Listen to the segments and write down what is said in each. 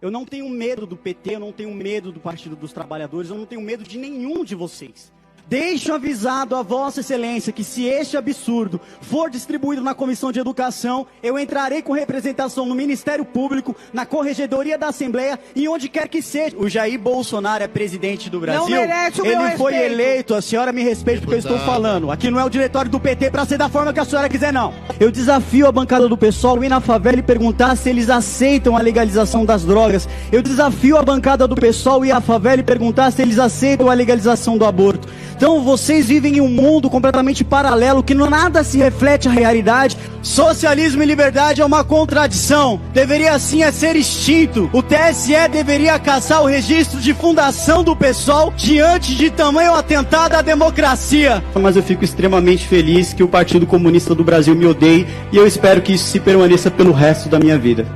Eu não tenho medo do PT, eu não tenho medo do Partido dos Trabalhadores, eu não tenho medo de nenhum de vocês. Deixo avisado a Vossa Excelência que se este absurdo for distribuído na Comissão de Educação, eu entrarei com representação no Ministério Público, na Corregedoria da Assembleia e onde quer que seja. O Jair Bolsonaro é presidente do Brasil. Não merece o meu Ele foi respeito. eleito, a senhora me respeita porque eu estou falando. Aqui não é o diretório do PT para ser da forma que a senhora quiser, não. Eu desafio a bancada do PSOL ir na favela e perguntar se eles aceitam a legalização das drogas. Eu desafio a bancada do PSOL ir à favela e perguntar se eles aceitam a legalização do aborto. Então vocês vivem em um mundo completamente paralelo, que nada se reflete à realidade. Socialismo e liberdade é uma contradição. Deveria sim ser extinto. O TSE deveria caçar o registro de fundação do PSOL diante de tamanho atentado à democracia. Mas eu fico extremamente feliz que o Partido Comunista do Brasil me odeie e eu espero que isso se permaneça pelo resto da minha vida.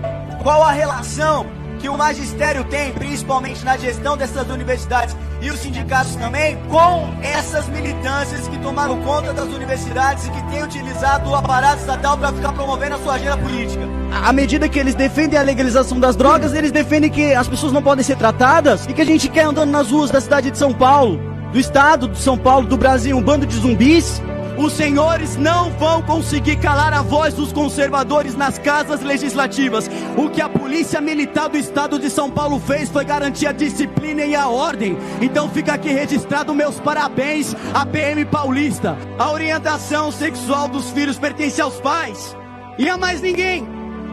Qual a relação que o magistério tem, principalmente na gestão dessas universidades e os sindicatos também, com essas militâncias que tomaram conta das universidades e que têm utilizado o aparato estatal para ficar promovendo a sua agenda política? À medida que eles defendem a legalização das drogas, eles defendem que as pessoas não podem ser tratadas e que a gente quer andando nas ruas da cidade de São Paulo, do estado de São Paulo, do Brasil, um bando de zumbis. Os senhores não vão conseguir calar a voz dos conservadores nas casas legislativas. O que a Polícia Militar do Estado de São Paulo fez foi garantir a disciplina e a ordem. Então fica aqui registrado meus parabéns à PM paulista. A orientação sexual dos filhos pertence aos pais e a mais ninguém.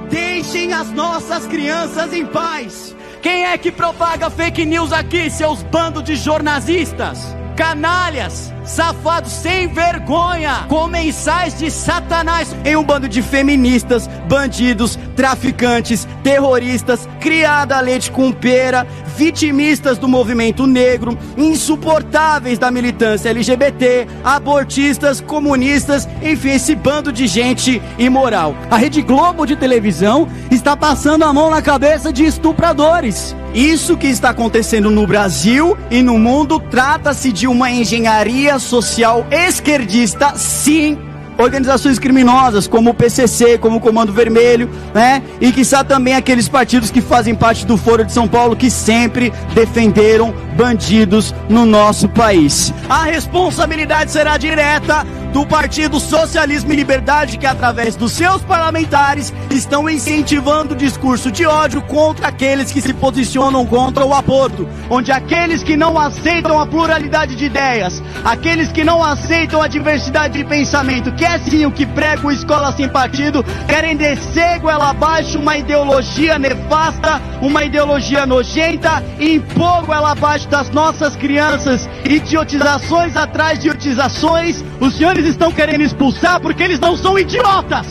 Deixem as nossas crianças em paz. Quem é que propaga fake news aqui, seus bandos de jornalistas? Canalhas, safados sem vergonha, comensais de Satanás. Em um bando de feministas, bandidos, traficantes, terroristas, criada a leite com pera, vitimistas do movimento negro, insuportáveis da militância LGBT, abortistas, comunistas, enfim, esse bando de gente imoral. A Rede Globo de televisão está passando a mão na cabeça de estupradores. Isso que está acontecendo no Brasil e no mundo trata-se de uma engenharia social esquerdista, sim. Organizações criminosas como o PCC, como o Comando Vermelho, né? E quiçá também aqueles partidos que fazem parte do Foro de São Paulo que sempre defenderam bandidos no nosso país. A responsabilidade será direta do Partido Socialismo e Liberdade, que através dos seus parlamentares estão incentivando o discurso de ódio contra aqueles que se posicionam contra o aborto, onde aqueles que não aceitam a pluralidade de ideias, aqueles que não aceitam a diversidade de pensamento, que é sim o que prega o Escola Sem Partido, querem descer goela abaixo uma ideologia nefasta, uma ideologia nojenta, e impor goela abaixo das nossas crianças, idiotizações atrás de idiotizações. Os senhores estão querendo expulsar porque eles não são idiotas.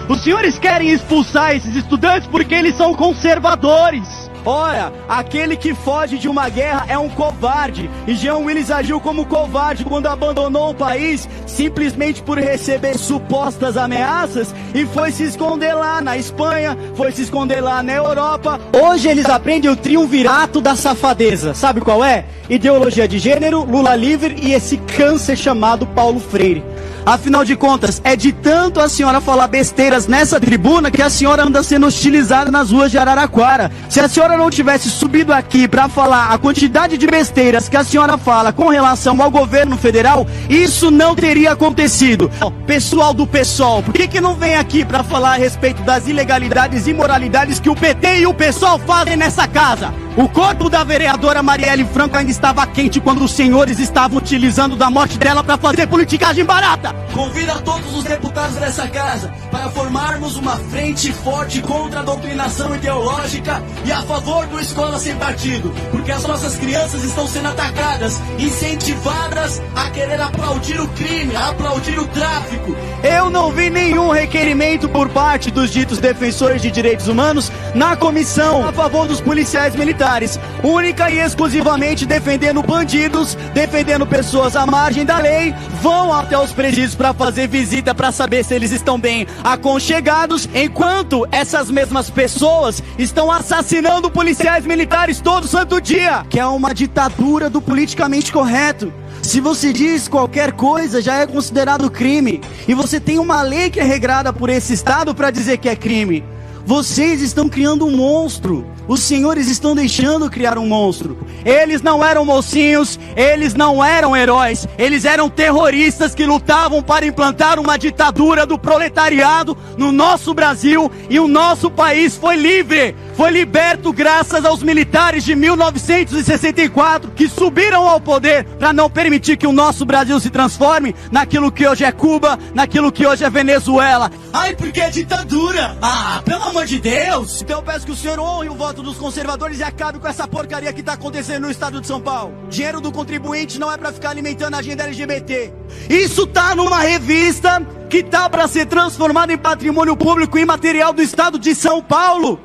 Os senhores querem expulsar esses estudantes porque eles são conservadores. Ora, aquele que foge de uma guerra é um covarde. E Jean Willis agiu como covarde quando abandonou o país simplesmente por receber supostas ameaças e foi se esconder lá na Espanha, foi se esconder lá na Europa. Hoje eles aprendem o triunvirato da safadeza. Sabe qual é? Ideologia de gênero, Lula livre e esse câncer chamado Paulo Freire. Afinal de contas, é de tanto a senhora falar besteiras nessa tribuna que a senhora anda sendo hostilizada nas ruas de Araraquara. Se a senhora não tivesse subido aqui para falar a quantidade de besteiras que a senhora fala com relação ao governo federal, isso não teria acontecido. Pessoal do PSOL, por que não vem aqui para falar a respeito das ilegalidades e imoralidades que o PT e o PSOL fazem nessa casa? O corpo da vereadora Marielle Franco ainda estava quente quando os senhores estavam utilizando da morte dela para fazer politicagem barata. Convido a todos os deputados dessa casa para formarmos uma frente forte contra a doutrinação ideológica e a favor do Escola Sem Partido, porque as nossas crianças estão sendo atacadas, incentivadas a querer aplaudir o crime, a aplaudir o tráfico. Eu não vi nenhum requerimento por parte dos ditos defensores de direitos humanos na comissão a favor dos policiais militares, única e exclusivamente defendendo bandidos, defendendo pessoas à margem da lei. Vão até os presídios para fazer visita para saber se eles estão bem aconchegados, enquanto essas mesmas pessoas estão assassinando policiais militares todo santo dia, que é uma ditadura do politicamente correto. Se você diz qualquer coisa, já é considerado crime. E você tem uma lei que é regrada por esse Estado para dizer que é crime. Vocês estão criando um monstro. Os senhores estão deixando criar um monstro. Eles não eram mocinhos, eles não eram heróis, eles eram terroristas que lutavam para implantar uma ditadura do proletariado no nosso Brasil, e o nosso país foi livre, foi liberto graças aos militares de 1964 que subiram ao poder para não permitir que o nosso Brasil se transforme naquilo que hoje é Cuba, naquilo que hoje é Venezuela. Ai, porque é ditadura! Ah, pelo amor de Deus! Então eu peço que o senhor honre o voto dos conservadores e acabe com essa porcaria que tá acontecendo no estado de São Paulo. Dinheiro do contribuinte não é pra ficar alimentando a agenda LGBT. Isso tá numa revista que tá pra ser transformada em patrimônio público imaterial do estado de São Paulo,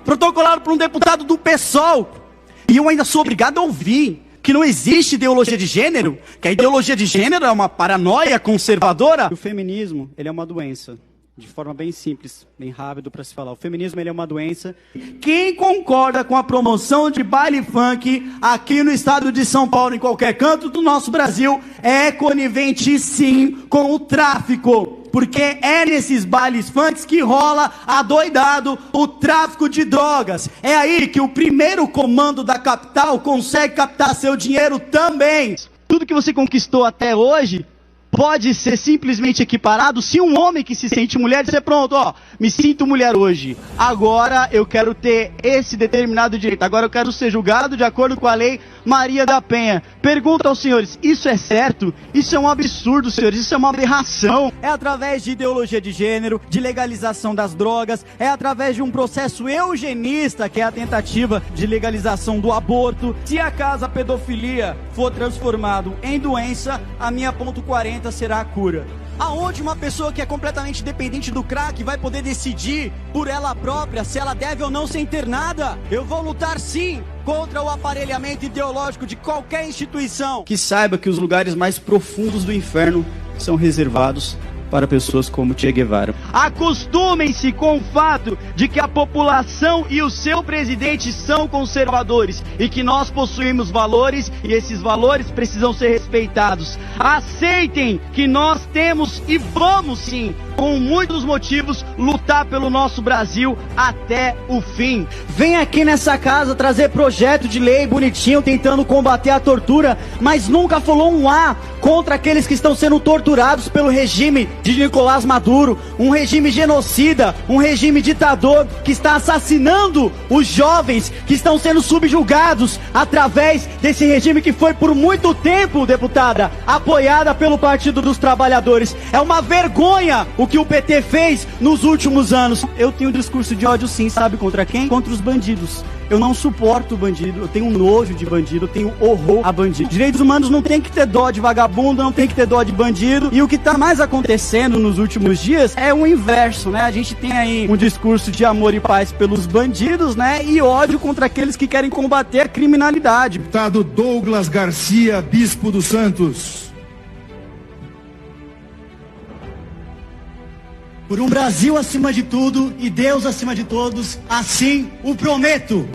protocolado por um deputado do PSOL. E eu ainda sou obrigado a ouvir que não existe ideologia de gênero, que a ideologia de gênero é uma paranoia conservadora. O feminismo, ele é uma doença. De forma bem simples, bem rápido para se falar. O feminismo, ele é uma doença. Quem concorda com a promoção de baile funk aqui no estado de São Paulo, em qualquer canto do nosso Brasil, é conivente sim com o tráfico. Porque é nesses bailes funks que rola adoidado o tráfico de drogas. É aí que o primeiro comando da capital consegue captar seu dinheiro também. Tudo que você conquistou até hoje pode ser simplesmente equiparado se um homem que se sente mulher disser: pronto, ó, me sinto mulher hoje, agora eu quero ter esse determinado direito, agora eu quero ser julgado de acordo com a lei Maria da Penha. Pergunta aos senhores, isso é certo? Isso é um absurdo, senhores, isso é uma aberração. É através de ideologia de gênero, de legalização das drogas, é através de um processo eugenista, que é a tentativa de legalização do aborto. Se acaso a pedofilia for transformado em doença, a minha ponto 40 será a cura. Aonde uma pessoa que é completamente dependente do crack vai poder decidir por ela própria se ela deve ou não ser internada? Eu vou lutar sim contra o aparelhamento ideológico de qualquer instituição que saiba que os lugares mais profundos do inferno são reservados para pessoas como Che Guevara. Acostumem-se com o fato de que a população e o seu presidente são conservadores e que nós possuímos valores e esses valores precisam ser respeitados. Aceitem que nós temos e vamos sim, com muitos motivos, lutar pelo nosso Brasil até o fim. Vem aqui nessa casa trazer projeto de lei bonitinho tentando combater a tortura, mas nunca falou um A contra aqueles que estão sendo torturados pelo regime de Nicolás Maduro, um regime genocida, um regime ditador que está assassinando os jovens que estão sendo subjugados através desse regime que foi por muito tempo, deputada, apoiada pelo Partido dos Trabalhadores. É uma vergonha o que o PT fez nos últimos anos. Eu tenho um discurso de ódio sim, sabe contra quem? Contra os bandidos. Eu não suporto bandido, eu tenho nojo de bandido, eu tenho horror a bandido. Direitos humanos não tem que ter dó de vagabundo, não tem que ter dó de bandido. E o que tá mais acontecendo nos últimos dias é o inverso, né? A gente tem aí um discurso de amor e paz pelos bandidos, né? E ódio contra aqueles que querem combater a criminalidade. Deputado Douglas Garcia, Bispo dos Santos. Por um Brasil acima de tudo e Deus acima de todos, assim o prometo.